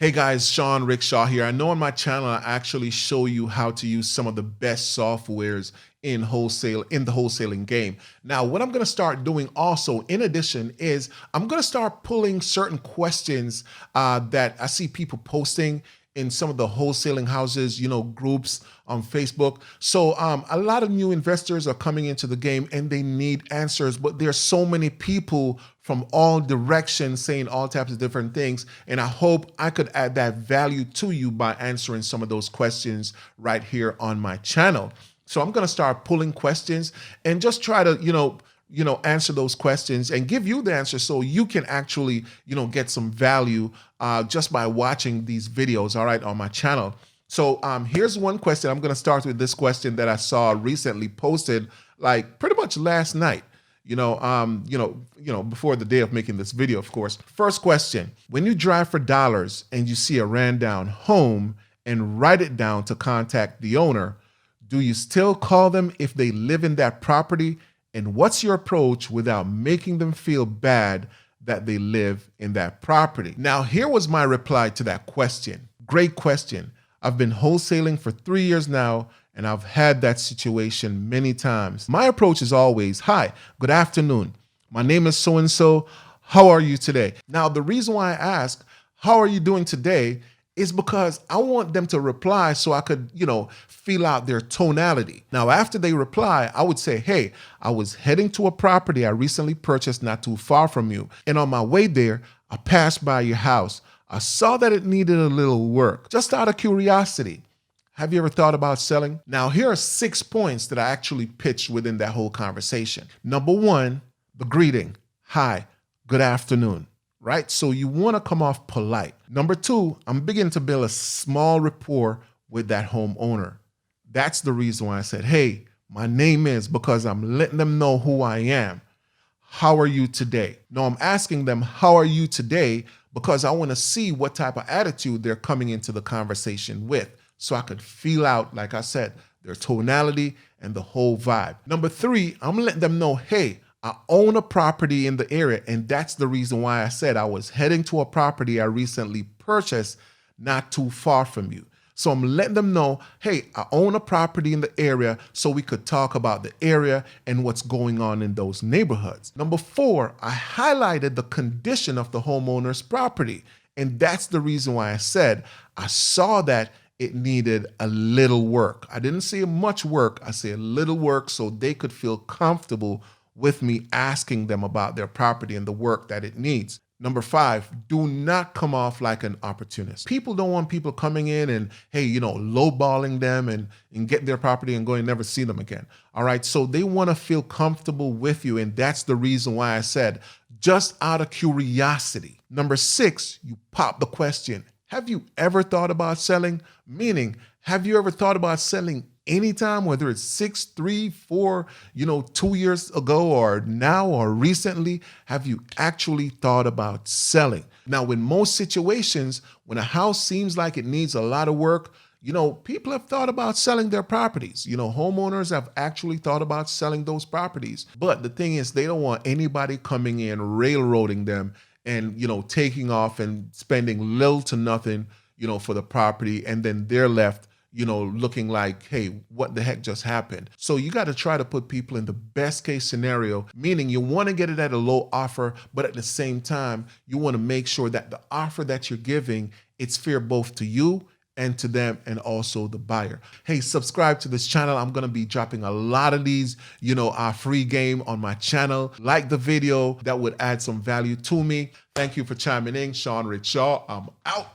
Hey guys, Sean Rickshaw here. I know on my channel I actually show you how to use some of the best softwares in the wholesaling game. Now, what I'm going to start doing also, in addition, is I'm going to start pulling certain questions that I see people posting in some of the wholesaling houses, groups on Facebook. So a lot of new investors are coming into the game and they need answers, but there's so many people from all directions saying all types of different things. And I hope I could add that value to you by answering some of those questions right here on my channel. So I'm going to start pulling questions and just try to, answer those questions and give you the answer so you can actually, get some value just by watching these videos, all right, on my channel. So here's one question. I'm going to start with this question that I saw recently posted, like pretty much last night. Before the day of making this video, of course. First question: when you drive for dollars and you see a ran down home and write it down to contact the owner, do you still call them if they live in that property? And what's your approach without making them feel bad that they live in that property? Now, here was my reply to that question. Great question. I've been wholesaling for 3 years now, and I've had that situation many times. My approach is always, hi, good afternoon. My name is so-and-so. How are you today? Now, the reason why I ask, how are you doing today, is because I want them to reply so I could, feel out their tonality. Now, after they reply, I would say, hey, I was heading to a property I recently purchased not too far from you. And on my way there, I passed by your house. I saw that it needed a little work. Just out of curiosity, have you ever thought about selling? Now, here are 6 points that I actually pitched within that whole conversation. Number one, the greeting. Hi, good afternoon. Right? So you want to come off polite. Number two, I'm beginning to build a small rapport with that homeowner. That's the reason why I said, hey, my name is, because I'm letting them know who I am. How are you today? No, I'm asking them, how are you today? Because I want to see what type of attitude they're coming into the conversation with. So I could feel out, like I said, their tonality and the whole vibe. Number three, I'm letting them know, hey, I own a property in the area, and that's the reason why I said I was heading to a property I recently purchased not too far from you. So I'm letting them know, hey, I own a property in the area, so we could talk about the area and what's going on in those neighborhoods. Number four, I highlighted the condition of the homeowner's property, and that's the reason why I said I saw that it needed a little work. I didn't say much work, I said a little work so they could feel comfortable with me asking them about their property and the work that it needs. Number five, do not come off like an opportunist. People don't want people coming in and, hey, lowballing them and get their property and going and never see them again. All right. So they want to feel comfortable with you. And that's the reason why I said, just out of curiosity. Number six, you pop the question. Have you ever thought about selling? Meaning, have you ever thought about selling anytime, whether it's 6, 3, 4, 2 years ago or now or recently? Have you actually thought about selling? Now, in most situations, when a house seems like it needs a lot of work, people have thought about selling their properties. Homeowners have actually thought about selling those properties. But the thing is, they don't want anybody coming in, railroading them and, taking off and spending little to nothing, for the property. And then they're left looking like, hey, what the heck just happened? So you got to try to put people in the best case scenario, meaning you want to get it at a low offer, but at the same time, you want to make sure that the offer that you're giving, it's fair both to you and to them and also the buyer. Hey, subscribe to this channel. I'm going to be dropping a lot of these, free game on my channel. Like the video, that would add some value to me. Thank you for chiming in. Sean Rickshaw, I'm out.